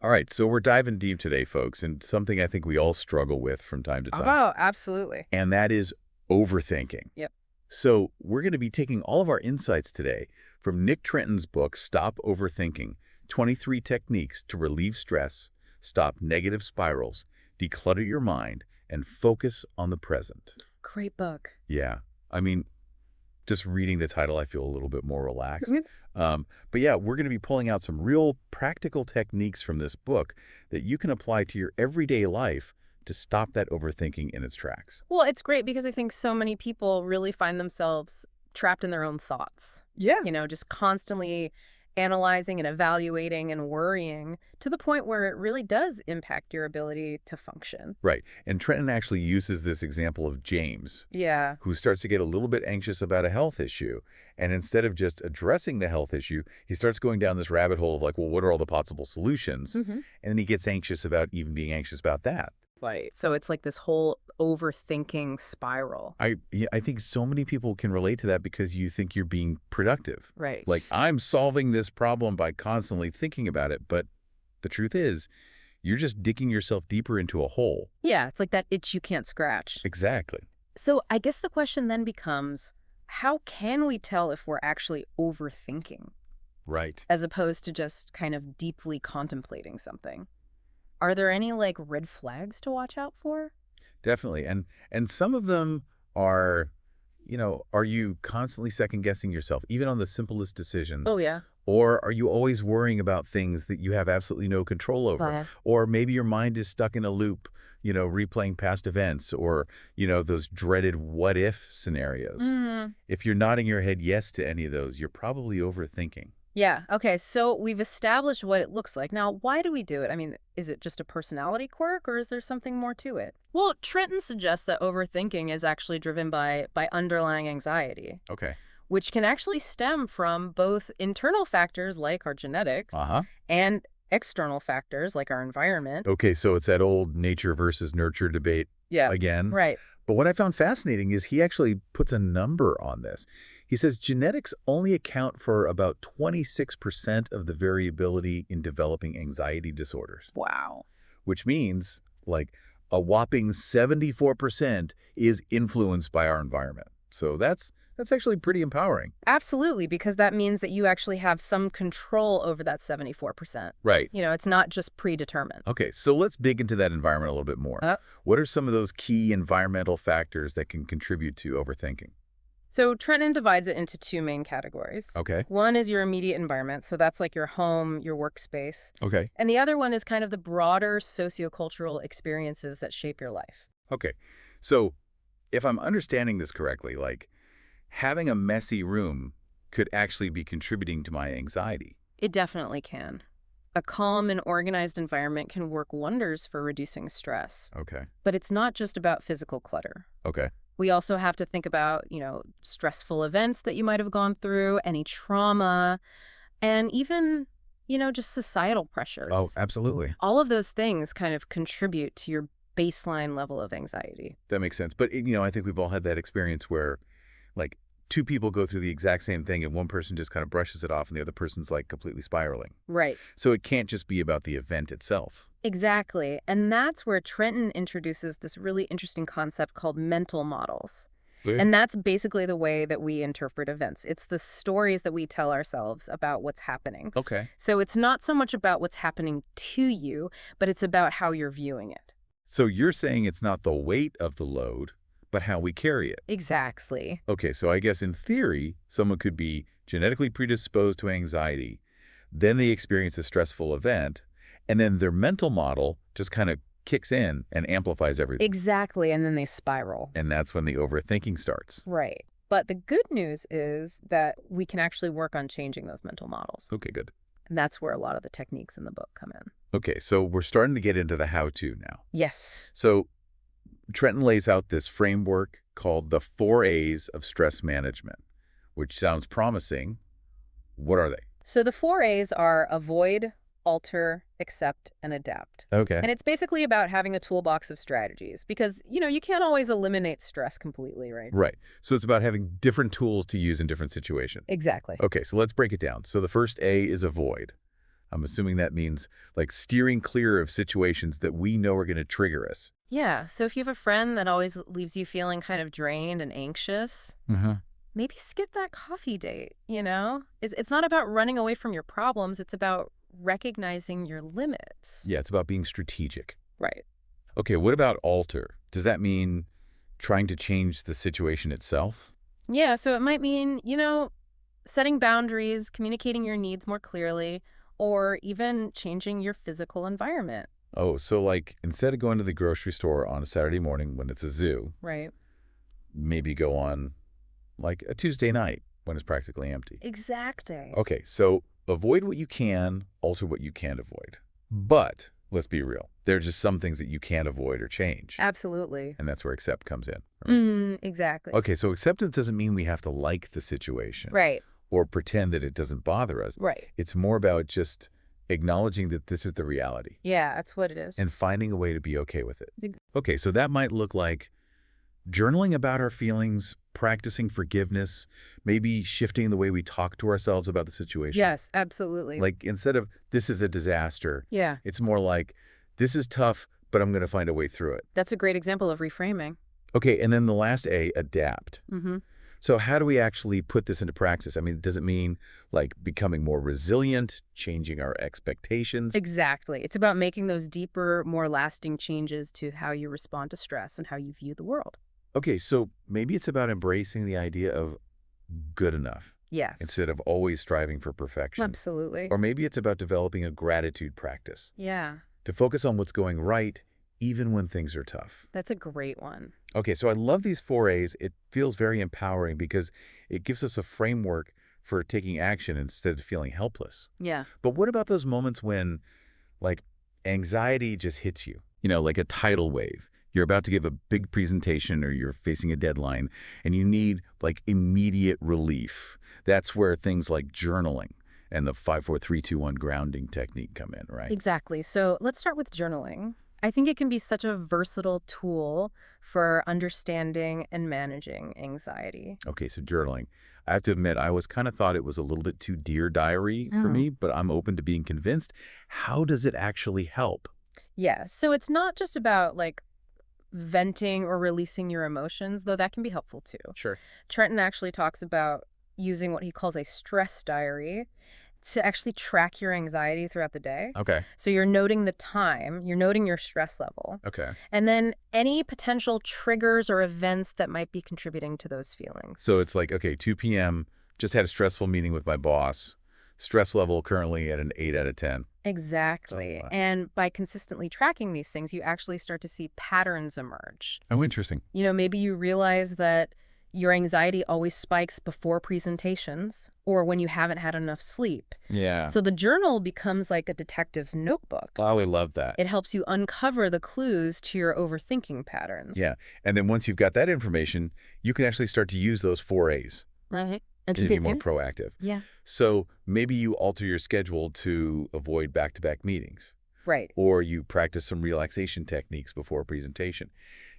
All right, so we're diving deep today, folks, and something I think we all struggle with from time to time, Oh, absolutely. and that is overthinking. Yep. So we're going to be taking all of our insights today from Nick Trenton's book, Stop Overthinking, 23 Techniques to Relieve Stress, Stop Negative Spirals, Declutter Your Mind, and Focus on the Present. Great book. Yeah, I mean, just reading the title, I feel a little bit more relaxed. Mhm. But yeah, we're going to be pulling out some real practical techniques from this book that you can apply to your everyday life to stop that overthinking in its tracks. Well, it's great because I think so many people really find themselves trapped in their own thoughts. Yeah. Just constantly analyzing and evaluating and worrying to the point where it really does impact your ability to function. Right. And Trenton actually uses this example of James, Yeah. who starts to get a little bit anxious about a health issue. And instead of just addressing the health issue, he starts going down this rabbit hole of like, well, what are all the possible solutions? hmm And then he gets anxious about even being anxious about that. Right. So it's like this whole overthinking spiral. I think so many people can relate to that because you think you're being productive. Right. Like, I'm solving this problem by constantly thinking about it. But the truth is, you're just digging yourself deeper into a hole. Yeah, it's like that itch you can't scratch. Exactly. So I guess the question then becomes, how can we tell if we're actually overthinking Right. as opposed to just kind of deeply contemplating something? Are there any like red flags to watch out for? Definitely. And some of them are, are you constantly second guessing yourself, even on the simplest decisions? Oh, yeah. Or are you always worrying about things that you have absolutely no control over? Yeah. Or maybe your mind is stuck in a loop, replaying past events or, those dreaded what if scenarios. Mm. If you're nodding your head yes to any of those, you're probably overthinking. Yeah. Okay. So we've established what it looks like. Now, why do we do it? I mean, is it just a personality quirk or is there something more to it? Well, Trenton suggests that overthinking is actually driven by underlying anxiety, Okay. which can actually stem from both internal factors like our genetics Uh-huh. and external factors like our environment. Okay, so it's that old nature versus nurture debate Yeah. again. Right. But what I found fascinating is he actually puts a number on this. He says genetics only account for about 26% of the variability in developing anxiety disorders, Wow. which means like a whopping 74% is influenced by our environment. So that's actually pretty empowering. Absolutely, because that means that you actually have some control over that 74%. Right. It's not just predetermined. Okay, so let's dig into that environment a little bit more. What are some of those key environmental factors that can contribute to overthinking? So Trenton divides it into two main categories. Okay. One is your immediate environment, so that's like your home, your workspace. Okay. And the other one is kind of the broader socio-cultural experiences that shape your life. Okay. So if I'm understanding this correctly, like having a messy room could actually be contributing to my anxiety. It definitely can. A calm and organized environment can work wonders for reducing stress. Okay. But it's not just about physical clutter. Okay. We also have to think about, stressful events that you might have gone through, any trauma, and even, just societal pressures. Oh, absolutely. All of those things kind of contribute to your baseline level of anxiety. That makes sense. But, I think we've all had that experience where like two people go through the exact same thing and one person just kind of brushes it off and the other person's like completely spiraling. Right. So it can't just be about the event itself. Exactly. And that's where Trenton introduces this really interesting concept called mental models. And that's basically the way that we interpret events. It's the stories that we tell ourselves about what's happening. Okay. So it's not so much about what's happening to you, but it's about how you're viewing it. So you're saying it's not the weight of the load, but how we carry it. Exactly. Okay, so I guess in theory, someone could be genetically predisposed to anxiety, then they experience a stressful event, and then their mental model just kind of kicks in and amplifies everything. Exactly, and then they spiral. And that's when the overthinking starts. Right. But the good news is that we can actually work on changing those mental models. Okay, good. And that's where a lot of the techniques in the book come in. Okay, so we're starting to get into the how-to now. Yes. So Trenton lays out this framework called the 4 A's of stress management, which sounds promising. What are they? So the 4 A's are avoid, alter, accept, and adapt. Okay. And it's basically about having a toolbox of strategies because, you can't always eliminate stress completely, right? Right. So it's about having different tools to use in different situations. Exactly. Okay, so let's break it down. So the first A is avoid. I'm assuming that means like steering clear of situations that we know are going to trigger us. Yeah, so if you have a friend that always leaves you feeling kind of drained and anxious, maybe skip that coffee date, you know? It's not about running away from your problems, it's about recognizing your limits. Yeah, it's about being strategic. Right. Okay, what about alter? Does that mean trying to change the situation itself? Yeah, so it might mean, setting boundaries, communicating your needs more clearly, or even changing your physical environment. Oh, so like instead of going to the grocery store on a Saturday morning when it's a zoo, Right. maybe go on like a Tuesday night when it's practically empty. Exactly. Okay, so avoid what you can, alter what you can't avoid. But let's be real. There are just some things that you can't avoid or change. Absolutely. And that's where accept comes in. Exactly. Okay, so acceptance doesn't mean we have to like the situation Right. or pretend that it doesn't bother us. Right. It's more about just acknowledging that this is the reality Yeah, that's what it is. and finding a way to be okay with it. Ex- Okay, so that might look like journaling about our feelings, practicing forgiveness, maybe shifting the way we talk to ourselves about the situation. Yes, absolutely. Like instead of this is a disaster, Yeah, it's more like this is tough, but I'm going to find a way through it. that's a great example of reframing. Okay, and then the last A, adapt. Mm-hmm. So how do we actually put this into practice? I mean, does it mean like becoming more resilient, changing our expectations? Exactly. It's about making those deeper, more lasting changes to how you respond to stress and how you view the world. Okay, so maybe it's about embracing the idea of good enough Yes. instead of always striving for perfection. Absolutely. Or maybe it's about developing a gratitude practice Yeah, to focus on what's going right, even when things are tough. that's a great one. Okay, so I love these 4 A's. It feels very empowering because it gives us a framework for taking action instead of feeling helpless. Yeah. But what about those moments when, like, anxiety just hits you? You know, like a tidal wave. You're about to give a big presentation or you're facing a deadline and you need, like, immediate relief. That's where things like journaling and the 5-4-3-2-1 grounding technique come in, right? Exactly. So let's start with journaling. I think it can be such a versatile tool for understanding and managing anxiety. Okay, so journaling. I have to admit, I always kind of thought it was a little bit too Dear Diary for me, but I'm open to being convinced. How does it actually help? Yeah. So it's not just about like venting or releasing your emotions, though that can be helpful too. Sure. Trenton actually talks about using what he calls a stress diary to actually track your anxiety throughout the day. Okay. So you're noting the time, you're noting your stress level, Okay. and then any potential triggers or events that might be contributing to those feelings. So it's like, okay, 2 p.m., just had a stressful meeting with my boss. Stress level currently at an 8 out of 10. Exactly. And by consistently tracking these things, you actually start to see patterns emerge. Oh, interesting. Maybe you realize that your anxiety always spikes before presentations or when you haven't had enough sleep. Yeah. So the journal becomes like a detective's notebook. Oh, I love that. It helps you uncover the clues to your overthinking patterns. Yeah. And then once you've got that information, you can actually start to use those 4 A's Right. and to be more proactive. Yeah. So maybe you alter your schedule to avoid back-to-back meetings. Right. Or you practice some relaxation techniques before a presentation.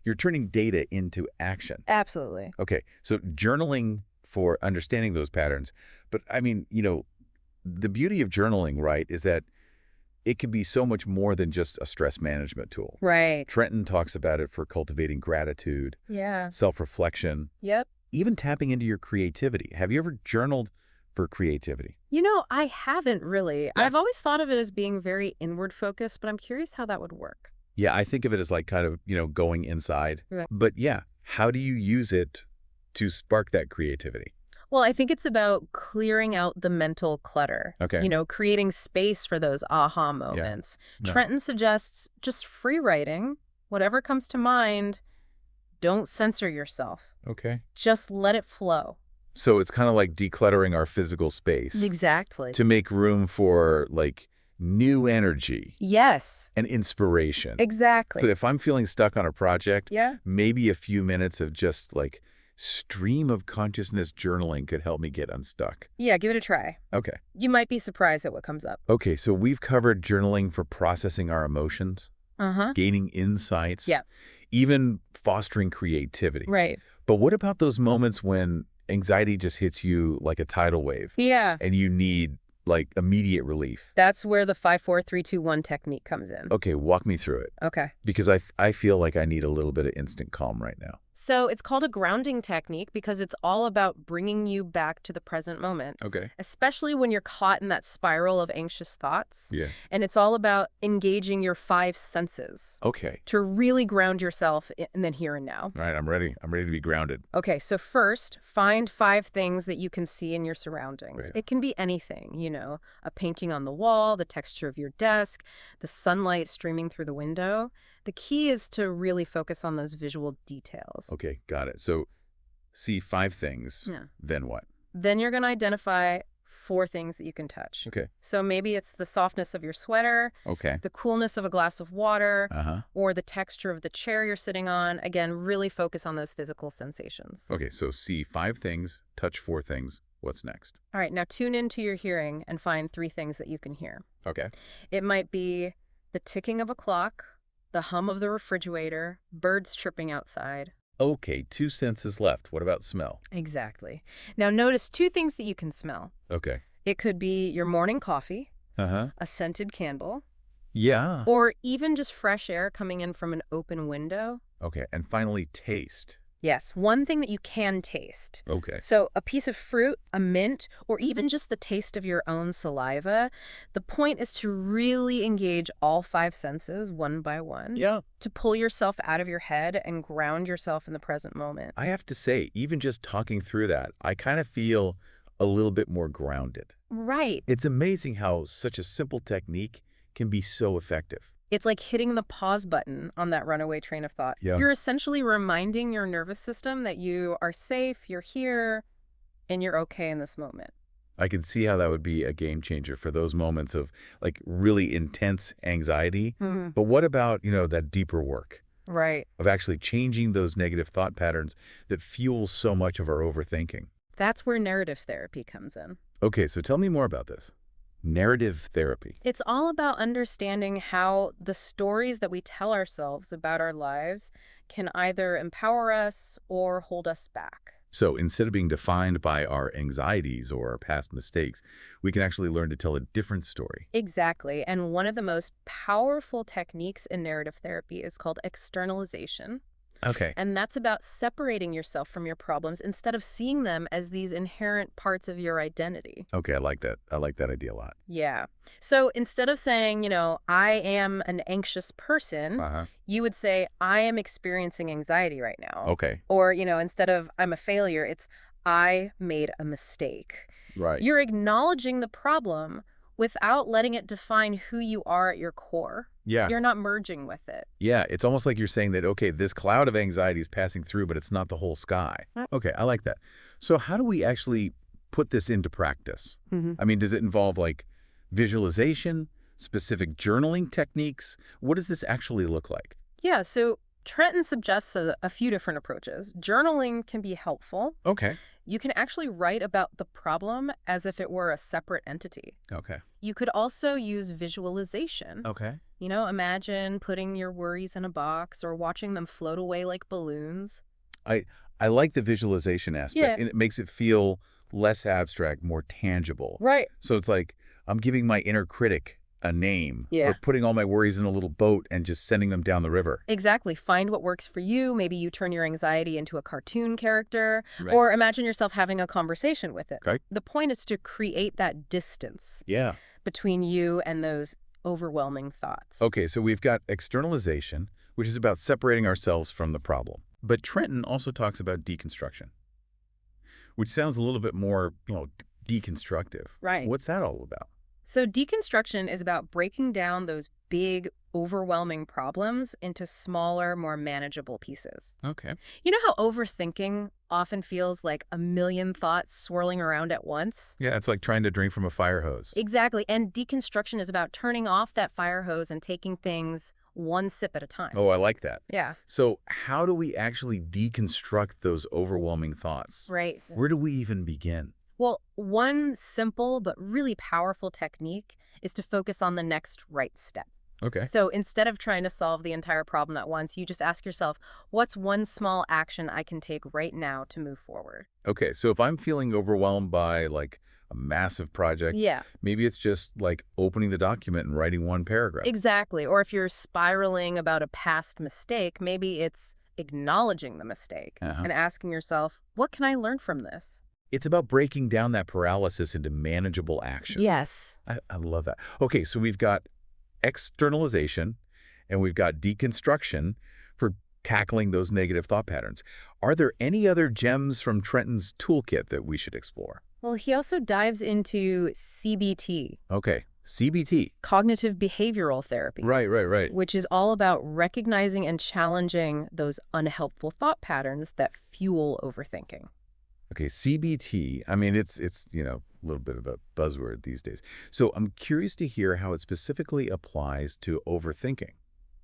You're turning data into action. Absolutely. Okay, so journaling for understanding those patterns. But I mean, the beauty of journaling, right, is that it can be so much more than just a stress management tool. Right. Trenton talks about it for cultivating gratitude, Yeah. self-reflection, Yep. even tapping into your creativity. Have you ever journaled for creativity? I haven't really. Yeah. I've always thought of it as being very inward focused, but I'm curious how that would work. Yeah, I think of it as like kind of, going inside. Right. But yeah, how do you use it to spark that creativity? Well, I think it's about clearing out the mental clutter. Okay. Creating space for those aha moments. No. Trenton suggests just free writing, whatever comes to mind. Don't censor yourself. Okay. Just let it flow. So it's kind of like decluttering our physical space Exactly. to make room for like new energy Yes, and inspiration. exactly. So if I'm feeling stuck on a project, Yeah. maybe a few minutes of just like stream of consciousness journaling could help me get unstuck. Yeah, give it a try. Okay. You might be surprised at what comes up. Okay, so we've covered journaling for processing our emotions, Uh-huh. gaining insights, Yeah. even fostering creativity. Right. But what about those moments when anxiety just hits you like a tidal wave Yeah. and you need like immediate relief. That's where the 5, 4, 3, 2, 1 technique comes in. Okay, walk me through it. Okay. Because I feel like I need a little bit of instant calm right now. So it's called a grounding technique because it's all about bringing you back to the present moment, Okay. especially when you're caught in that spiral of anxious thoughts. Yeah. And it's all about engaging your 5 senses Okay. to really ground yourself in the here and now. All right, I'm ready. I'm ready to be grounded. Okay, so first, find 5 things that you can see in your surroundings. Right. It can be anything, a painting on the wall, the texture of your desk, the sunlight streaming through the window. The key is to really focus on those visual details. Okay, got it. So see 5 things, Yeah. then what? Then you're going to identify 4 things that you can touch. Okay. So maybe it's the softness of your sweater, Okay. the coolness of a glass of water, Uh-huh. or the texture of the chair you're sitting on. Again, really focus on those physical sensations. Okay, so see 5 things, touch 4 things. What's next? All right, now tune into your hearing and find 3 things that you can hear. Okay. It might be the ticking of a clock, the hum of the refrigerator, birds chirping outside. Okay, 2 senses left. What about smell? Exactly. Now notice 2 things that you can smell. Okay. It could be your morning coffee, Uh-huh. a scented candle, Yeah. or even just fresh air coming in from an open window. Okay, and finally taste. Yes, one thing that you can taste. Okay. So a piece of fruit, a mint, or even just the taste of your own saliva. The point is to really engage all 5 senses one by one. Yeah. To pull yourself out of your head and ground yourself in the present moment. I have to say, even just talking through that, I kind of feel a little bit more grounded. Right. It's amazing how such a simple technique can be so effective. It's like hitting the pause button on that runaway train of thought. Yeah. You're essentially reminding your nervous system that you are safe, you're here, and you're okay in this moment. I can see how that would be a game changer for those moments of like really intense anxiety. Mm-hmm. But what about, that deeper work Right. of actually changing those negative thought patterns that fuel so much of our overthinking? That's where narrative therapy comes in. Okay, so tell me more about this. Narrative therapy. It's all about understanding how the stories that we tell ourselves about our lives can either empower us or hold us back. So instead of being defined by our anxieties or our past mistakes, we can actually learn to tell a different story. Exactly. And one of the most powerful techniques in narrative therapy is called externalization. Okay. And that's about separating yourself from your problems instead of seeing them as these inherent parts of your identity. Okay, I like that. I like that idea a lot. Yeah. So instead of saying, I am an anxious person, Uh-huh. you would say, I am experiencing anxiety right now. Okay. Or, instead of I'm a failure, it's I made a mistake. Right. You're acknowledging the problem without letting it define who you are at your core. Yeah. You're not merging with it. Yeah, it's almost like you're saying that, okay, this cloud of anxiety is passing through, but it's not the whole sky. Okay, I like that. So how do we actually put this into practice? Mm-hmm. I mean, does it involve like visualization, specific journaling techniques? What does this actually look like? Yeah, so Trenton suggests a few different approaches. Journaling can be helpful. Okay. You can actually write about the problem as if it were a separate entity. Okay. You could also use visualization. Okay. Imagine putting your worries in a box or watching them float away like balloons. I like the visualization aspect, Yeah. and it makes it feel less abstract, more tangible. Right. So it's like I'm giving my inner critic a name, Yeah. or putting all my worries in a little boat and just sending them down the river. Exactly. Find what works for you. Maybe you turn your anxiety into a cartoon character, Right. or imagine yourself having a conversation with it. Okay. The point is to create that distance Yeah. between you and those overwhelming thoughts. Okay, so we've got externalization, which is about separating ourselves from the problem. But Trenton also talks about deconstruction, which sounds a little bit more, deconstructive. Right. What's that all about? So deconstruction is about breaking down those big, overwhelming problems into smaller, more manageable pieces. Okay. You know how overthinking often feels like a million thoughts swirling around at once? Yeah, it's like trying to drink from a fire hose. Exactly. And deconstruction is about turning off that fire hose and taking things one sip at a time. Oh, I like that. Yeah. So how do we actually deconstruct those overwhelming thoughts? Right. Where do we even begin? Well, one simple but really powerful technique is to focus on the next right step. Okay. So instead of trying to solve the entire problem at once, you just ask yourself, what's one small action I can take right now to move forward? Okay, so if I'm feeling overwhelmed by like a massive project. Yeah, Maybe it's just like opening the document and writing one paragraph. exactly. Or if you're spiraling about a past mistake, maybe it's acknowledging the mistake Uh-huh. and asking yourself, what can I learn from this? It's about breaking down that paralysis into manageable actions. Yes. I love that. Okay, so we've got externalization and we've got deconstruction for tackling those negative thought patterns. Are there any other gems from Trenton's toolkit that we should explore? Well, he also dives into CBT, Okay, CBT. cognitive behavioral therapy, Right. which is all about recognizing and challenging those unhelpful thought patterns that fuel overthinking. Okay, CBT, I mean, it's a little bit of a buzzword these days. So I'm curious to hear how it specifically applies to overthinking.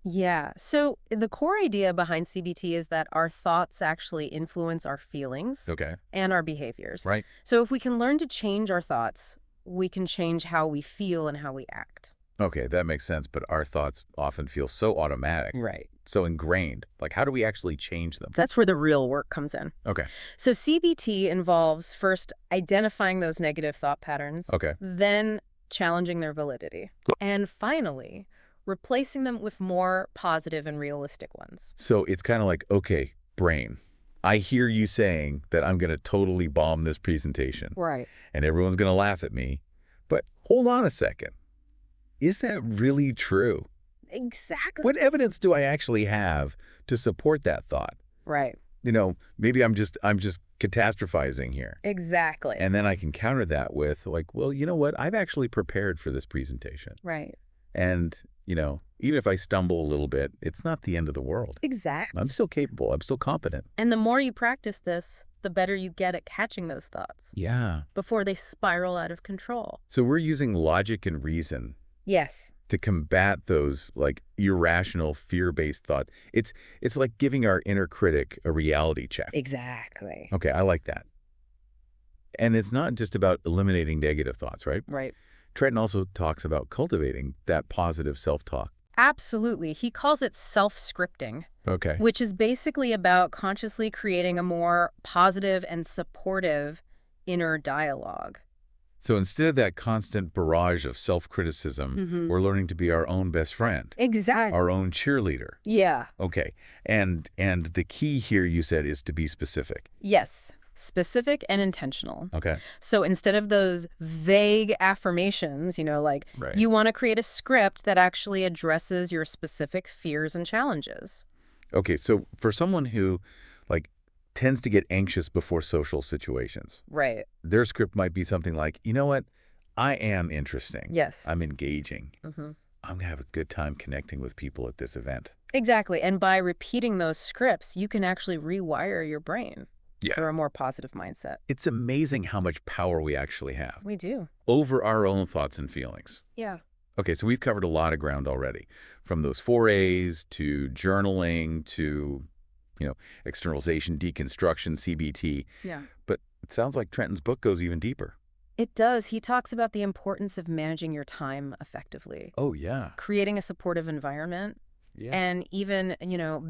Yeah. So the core idea behind CBT is that our thoughts actually influence our feelings Okay. and our behaviors. Right. So if we can learn to change our thoughts, we can change how we feel and how we act. Okay, that makes sense, but our thoughts often feel so automatic, Right. so ingrained. Like, how do we actually change them? That's where the real work comes in. Okay. So CBT involves first identifying those negative thought patterns, Okay. then challenging their validity, and finally, replacing them with more positive and realistic ones. So it's kind of like, okay, brain, I hear you saying that I'm going to totally bomb this presentation Right. and everyone's going to laugh at me, but hold on a second. Is that really true? Exactly. What evidence do I actually have to support that thought? Right. Maybe I'm just catastrophizing here. Exactly. And then I can counter that with like, well, you know what? I've actually prepared for this presentation. Right. And, even if I stumble a little bit, it's not the end of the world. Exactly. I'm still capable. I'm still competent. And the more you practice this, the better you get at catching those thoughts Yeah. before they spiral out of control. So we're using logic and reason Yes. to combat those like irrational fear-based thoughts. It's like giving our inner critic a reality check. Exactly. Okay, I like that. And it's not just about eliminating negative thoughts, right? Right. Trenton also talks about cultivating that positive self-talk. Absolutely. He calls it self-scripting, Okay. which is basically about consciously creating a more positive and supportive inner dialogue. So instead of that constant barrage of self-criticism, we're learning to be our own best friend, Exactly. our own cheerleader. Yeah. Okay. And the key here, you said, is to be specific. Yes. Specific and intentional. Okay. So instead of those vague affirmations, like Right. you want to create a script that actually addresses your specific fears and challenges. Okay, so for someone who, like, tends to get anxious before social situations, Right. their script might be something like, you know what? I am interesting. Yes. I'm engaging. Mm-hmm. I'm going to have a good time connecting with people at this event. Exactly. And by repeating those scripts, you can actually rewire your brain for a more positive mindset. It's amazing how much power we actually have We do. over our own thoughts and feelings. Yeah. Okay, so we've covered a lot of ground already, from those 4As to journaling to, externalization, deconstruction, CBT. Yeah. But it sounds like Trenton's book goes even deeper. It does. He talks about the importance of managing your time effectively, Oh, yeah. creating a supportive environment, and even,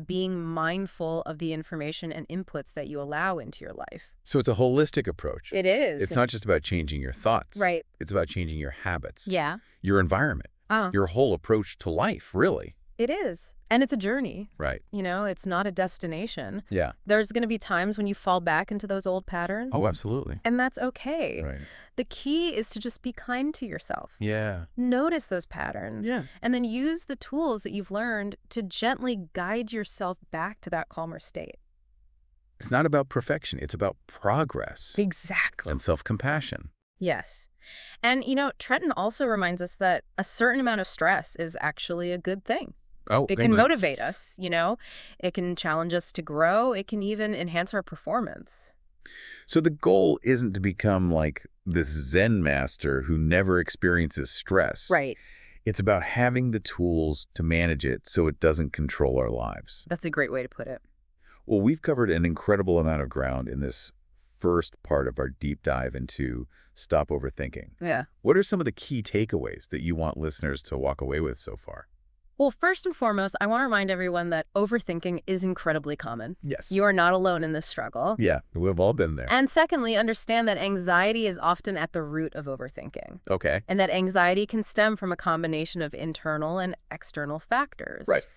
being mindful of the information and inputs that you allow into your life. So it's a holistic approach. It is. It's not just about changing your thoughts. Right. It's about changing your habits. Yeah. Your environment. Your whole approach to life, really. It is. And it's a journey. Right. It's not a destination. Yeah. There's going to be times when you fall back into those old patterns. Oh, absolutely. And that's okay. Right. The key is to just be kind to yourself. Yeah. Notice those patterns. Yeah. And then use the tools that you've learned to gently guide yourself back to that calmer state. It's not about perfection. It's about progress Exactly. and self-compassion. Yes. And, Trenton also reminds us that a certain amount of stress is actually a good thing. Oh, It can motivate us, It can challenge us to grow. It can even enhance our performance. So the goal isn't to become like this Zen master who never experiences stress. Right. It's about having the tools to manage it so it doesn't control our lives. That's a great way to put it. Well, we've covered an incredible amount of ground in this first part of our deep dive into Stop Overthinking. Yeah. What are some of the key takeaways that you want listeners to walk away with so far? Well, first and foremost, I want to remind everyone that overthinking is incredibly common. Yes. You are not alone in this struggle. Yeah, we've all been there. And secondly, understand that anxiety is often at the root of overthinking, Okay. and that anxiety can stem from a combination of internal and external factors. Right.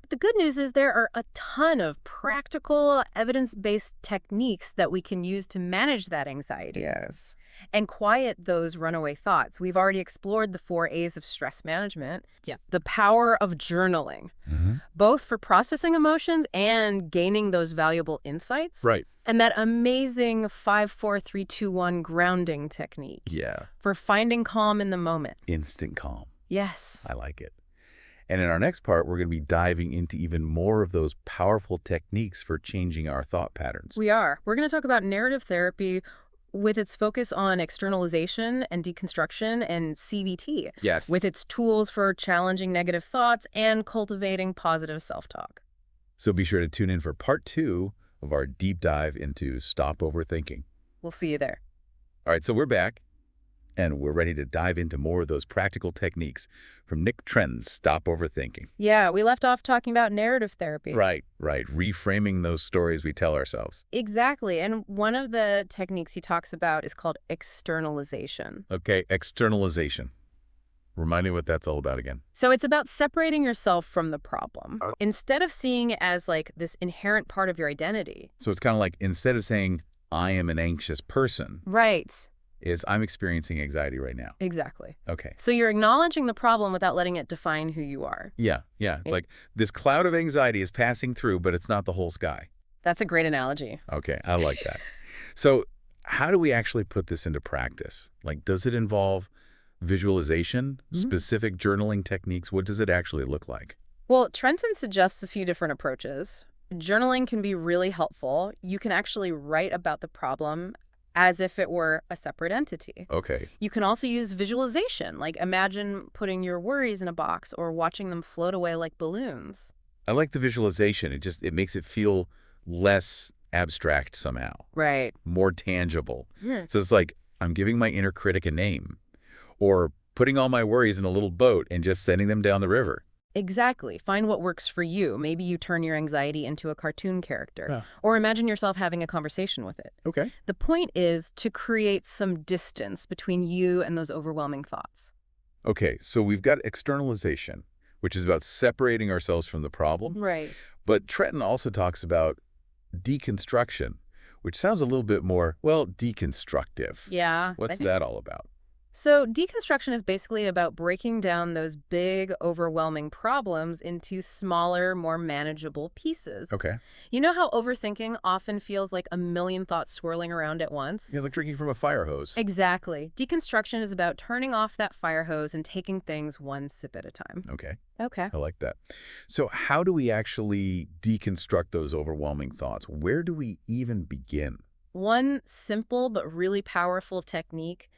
But the good news is there are a ton of practical, evidence-based techniques that we can use to manage that anxiety. Yes. And quiet those runaway thoughts. We've already explored the 4 A's of stress management. Yeah. The power of journaling, both for processing emotions and gaining those valuable insights. Right. And that amazing 5-4-3-2-1 grounding technique. Yeah. For finding calm in the moment. Instant calm. Yes. I like it. And in our next part, we're going to be diving into even more of those powerful techniques for changing our thought patterns. We are. We're going to talk about narrative therapy with its focus on externalization and deconstruction, and CBT. Yes. With its tools for challenging negative thoughts and cultivating positive self-talk. So be sure to tune in for part 2 of our deep dive into Stop Overthinking. We'll see you there. All right, so we're back, and we're ready to dive into more of those practical techniques from Nick Trenton's Stop Overthinking. Yeah, we left off talking about narrative therapy. Right. Reframing those stories we tell ourselves. Exactly. And one of the techniques he talks about is called externalization. Okay, externalization. Remind me what that's all about again. So it's about separating yourself from the problem. Instead of seeing it as like this inherent part of your identity. So it's kind of like, instead of saying, I am an anxious person, Right. is I'm experiencing anxiety right now. Exactly. Okay. So you're acknowledging the problem without letting it define who you are. Yeah. Like this cloud of anxiety is passing through, but it's not the whole sky. That's a great analogy. Okay, I like that. So how do we actually put this into practice? Like, does it involve visualization, specific journaling techniques? What does it actually look like? Well, Trenton suggests a few different approaches. Journaling can be really helpful. You can actually write about the problem as if it were a separate entity. Okay. You can also use visualization, like imagine putting your worries in a box or watching them float away like balloons. I like the visualization. It makes it feel less abstract somehow. Right. More tangible. Yeah. So it's like, I'm giving my inner critic a name, or putting all my worries in a little boat and just sending them down the river. Exactly. Find what works for you. Maybe you turn your anxiety into a cartoon character, Yeah. or imagine yourself having a conversation with it. Okay. The point is to create some distance between you and those overwhelming thoughts. Okay, so we've got externalization, which is about separating ourselves from the problem. Right. But Trenton also talks about deconstruction, which sounds a little bit more, well, deconstructive. Yeah. What's that all about? So deconstruction is basically about breaking down those big, overwhelming problems into smaller, more manageable pieces. Okay. You know how overthinking often feels like a million thoughts swirling around at once? Yeah, like drinking from a fire hose. Exactly. Deconstruction is about turning off that fire hose and taking things one sip at a time. Okay, Okay. I like that. So how do we actually deconstruct those overwhelming thoughts? Where do we even begin? One simple but really powerful technique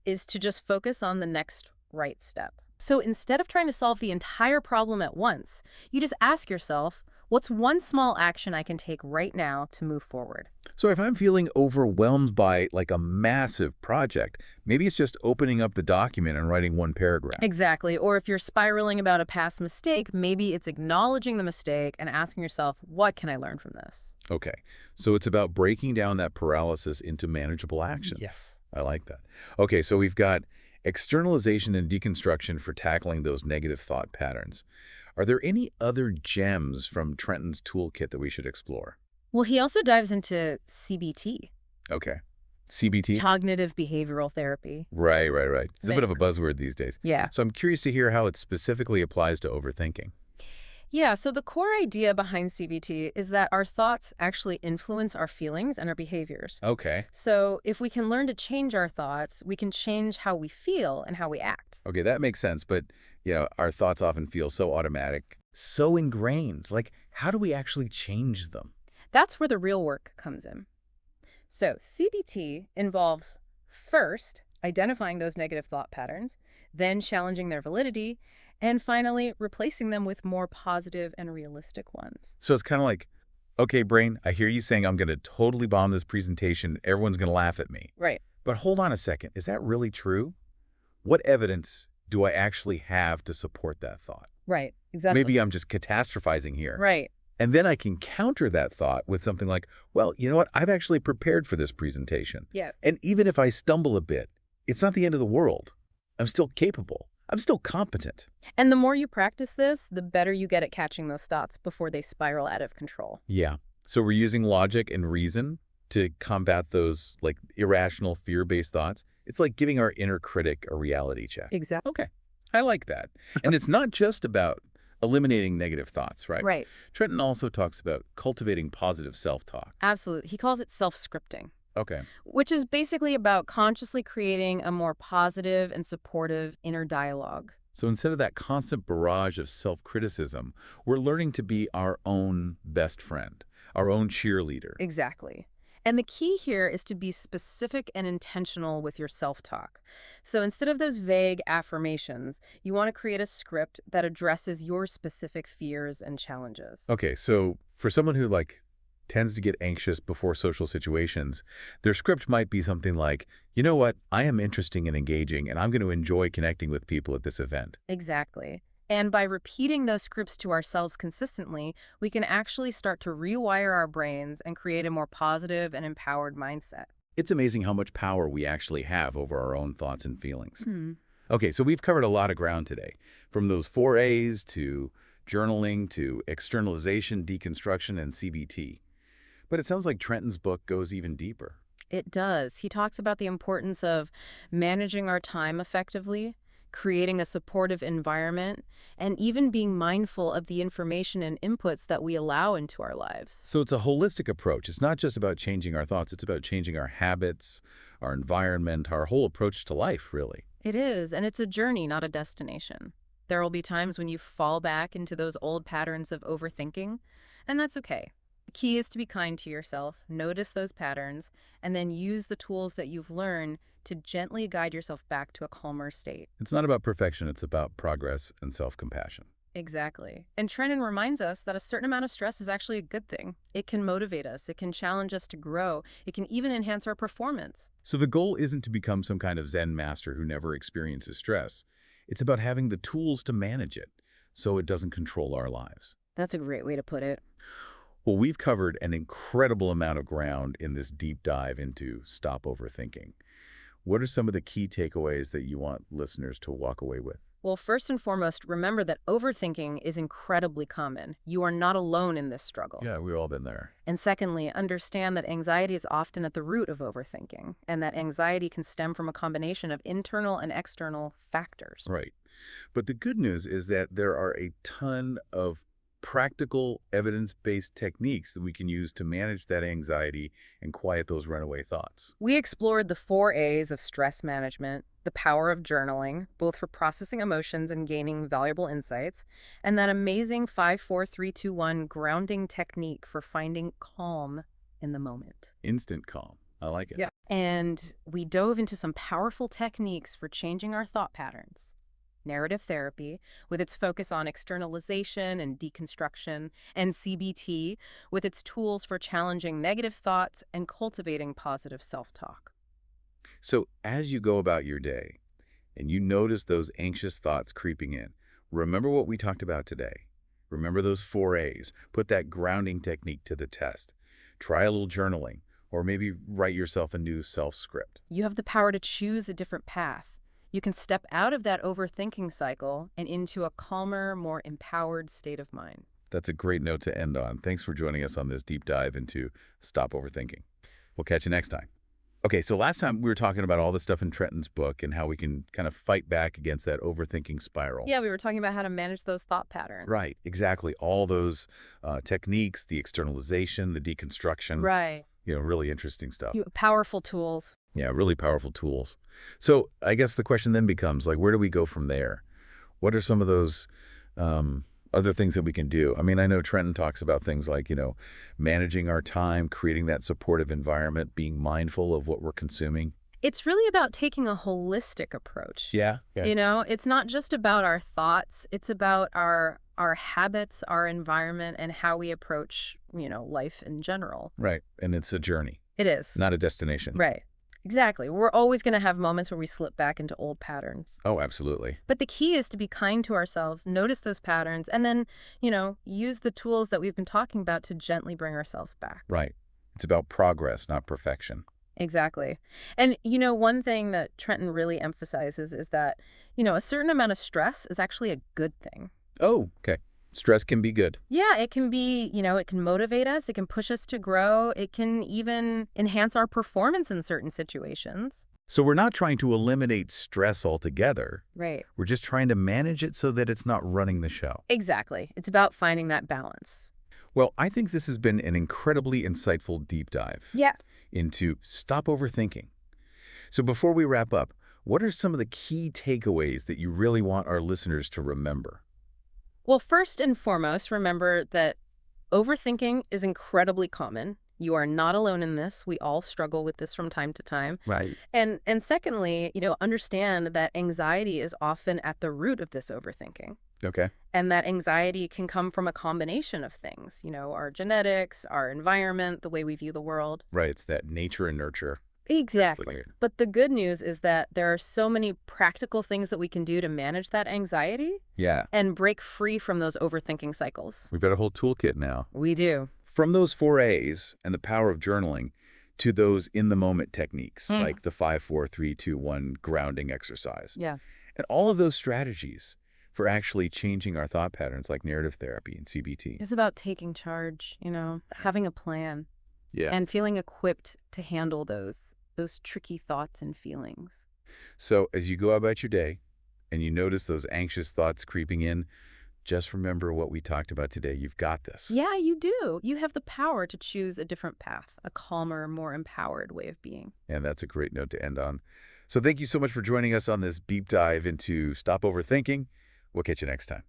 is to just focus on the next right step. So instead of trying to solve the entire problem at once, you just ask yourself, what's one small action I can take right now to move forward? So if I'm feeling overwhelmed by like a massive project, maybe it's just opening up the document and writing one paragraph. Exactly. Or if you're spiraling about a past mistake, maybe it's acknowledging the mistake and asking yourself, what can I learn from this? Okay, so it's about breaking down that paralysis into manageable actions. Yes. I like that. Okay, so we've got externalization and deconstruction for tackling those negative thought patterns. Are there any other gems from Trenton's toolkit that we should explore? Well, he also dives into CBT, Okay. CBT? cognitive behavioral therapy. Right. It's a bit of a buzzword these days. Yeah. So I'm curious to hear how it specifically applies to overthinking. Yeah, so the core idea behind CBT is that our thoughts actually influence our feelings and our behaviors. Okay. So if we can learn to change our thoughts, we can change how we feel and how we act. Okay, that makes sense. But, our thoughts often feel so automatic, so ingrained. Like, how do we actually change them? That's where the real work comes in. So CBT involves first identifying those negative thought patterns, then challenging their validity, and finally replacing them with more positive and realistic ones. So it's kind of like, okay, brain, I hear you saying I'm going to totally bomb this presentation. Everyone's going to laugh at me. Right. But hold on a second. Is that really true? What evidence do I actually have to support that thought? Right. Exactly. Maybe I'm just catastrophizing here. Right. And then I can counter that thought with something like, well, you know what? I've actually prepared for this presentation. Yeah. And even if I stumble a bit, it's not the end of the world. I'm still capable. I'm still competent. And the more you practice this, the better you get at catching those thoughts before they spiral out of control. Yeah. So we're using logic and reason to combat those like irrational fear-based thoughts. It's like giving our inner critic a reality check. Exactly. Okay. I like that. And it's not just about eliminating negative thoughts, right? Right. Trenton also talks about cultivating positive self-talk. Absolutely. He calls it self-scripting, Okay. which is basically about consciously creating a more positive and supportive inner dialogue. So instead of that constant barrage of self-criticism, we're learning to be our own best friend, our own cheerleader. Exactly. And the key here is to be specific and intentional with your self-talk. So instead of those vague affirmations, you want to create a script that addresses your specific fears and challenges. Okay, so for someone who tends to get anxious before social situations, their script might be something like, you know what, I am interesting and engaging, and I'm going to enjoy connecting with people at this event. Exactly. And by repeating those scripts to ourselves consistently, we can actually start to rewire our brains and create a more positive and empowered mindset. It's amazing how much power we actually have over our own thoughts and feelings. Hmm. Okay, so we've covered a lot of ground today, from those 4As to journaling to externalization, deconstruction, and CBT. But it sounds like Trenton's book goes even deeper. It does. He talks about the importance of managing our time effectively, creating a supportive environment, and even being mindful of the information and inputs that we allow into our lives. So it's a holistic approach. It's not just about changing our thoughts. It's about changing our habits, our environment, our whole approach to life, really. It is, and it's a journey, not a destination. There will be times when you fall back into those old patterns of overthinking, and that's okay. The key is to be kind to yourself, notice those patterns, and then use the tools that you've learned to gently guide yourself back to a calmer state. It's not about perfection. It's about progress and self-compassion. Exactly. And Trenton reminds us that a certain amount of stress is actually a good thing. It can motivate us, it can challenge us to grow, it can even enhance our performance. So the goal isn't to become some kind of Zen master who never experiences stress. It's about having the tools to manage it so it doesn't control our lives. That's a great way to put it. Well, we've covered an incredible amount of ground in this deep dive into Stop Overthinking. What are some of the key takeaways that you want listeners to walk away with? Well, first and foremost, remember that overthinking is incredibly common. You are not alone in this struggle. Yeah, we've all been there. And secondly, understand that anxiety is often at the root of overthinking, and that anxiety can stem from a combination of internal and external factors. Right. But the good news is that there are a ton of practical, evidence-based techniques that we can use to manage that anxiety and quiet those runaway thoughts. We explored the 4 A's of stress management, the power of journaling, both for processing emotions and gaining valuable insights, and that amazing 5-4-3-2-1 grounding technique for finding calm in the moment. Instant calm. I like it. Yeah. And we dove into some powerful techniques for changing our thought patterns. Narrative therapy, with its focus on externalization and deconstruction, and CBT, with its tools for challenging negative thoughts and cultivating positive self-talk. So as you go about your day and you notice those anxious thoughts creeping in, remember what we talked about today. Remember those 4As. Put that grounding technique to the test. Try a little journaling, or maybe write yourself a new self-script. You have the power to choose a different path. You can step out of that overthinking cycle and into a calmer, more empowered state of mind. That's a great note to end on. Thanks for joining us on this deep dive into Stop Overthinking. We'll catch you next time. Okay, so last time we were talking about all the stuff in Trenton's book and how we can kind of fight back against that overthinking spiral. Yeah, we were talking about how to manage those thought patterns. Right, exactly. All those techniques, the externalization, the deconstruction. Right. Really interesting stuff. Powerful tools. Yeah, really powerful tools. So I guess the question then becomes, where do we go from there? What are some of those other things that we can do? I mean, I know Trenton talks about things like, managing our time, creating that supportive environment, being mindful of what we're consuming. It's really about taking a holistic approach. Yeah. It's not just about our thoughts. It's about our habits, our environment, and how we approach, life in general. Right. And it's a journey. It is. Not a destination. Right. Exactly. We're always going to have moments where we slip back into old patterns. Oh, absolutely. But the key is to be kind to ourselves, notice those patterns, and then, use the tools that we've been talking about to gently bring ourselves back. Right. It's about progress, not perfection. Exactly. And, one thing that Trenton really emphasizes is that, a certain amount of stress is actually a good thing. Oh, okay. Stress can be good. Yeah, it can be, it can motivate us, it can push us to grow, it can even enhance our performance in certain situations. So we're not trying to eliminate stress altogether. Right. We're just trying to manage it so that it's not running the show. Exactly. It's about finding that balance. Well, I think this has been an incredibly insightful deep dive Yeah. into stop overthinking. So before we wrap up, what are some of the key takeaways that you really want our listeners to remember? Well, first and foremost, remember that overthinking is incredibly common. You are not alone in this. We all struggle with this from time to time. Right. And secondly, understand that anxiety is often at the root of this overthinking. Okay. And that anxiety can come from a combination of things, our genetics, our environment, the way we view the world. Right. It's that nature and nurture. Exactly. Conflict. But the good news is that there are so many practical things that we can do to manage that anxiety Yeah. and break free from those overthinking cycles. We've got a whole toolkit now. We do. From those 4A's and the power of journaling to those in-the-moment techniques like the 5-4-3-2-1 grounding exercise. Yeah. And all of those strategies for actually changing our thought patterns like narrative therapy and CBT. It's about taking charge, having a plan Yeah. and feeling equipped to handle those tricky thoughts and feelings. So as you go about your day and you notice those anxious thoughts creeping in, just remember what we talked about today. You've got this. Yeah, you do. You have the power to choose a different path, a calmer, more empowered way of being. And that's a great note to end on. So thank you so much for joining us on this deep dive into Stop Overthinking. We'll catch you next time.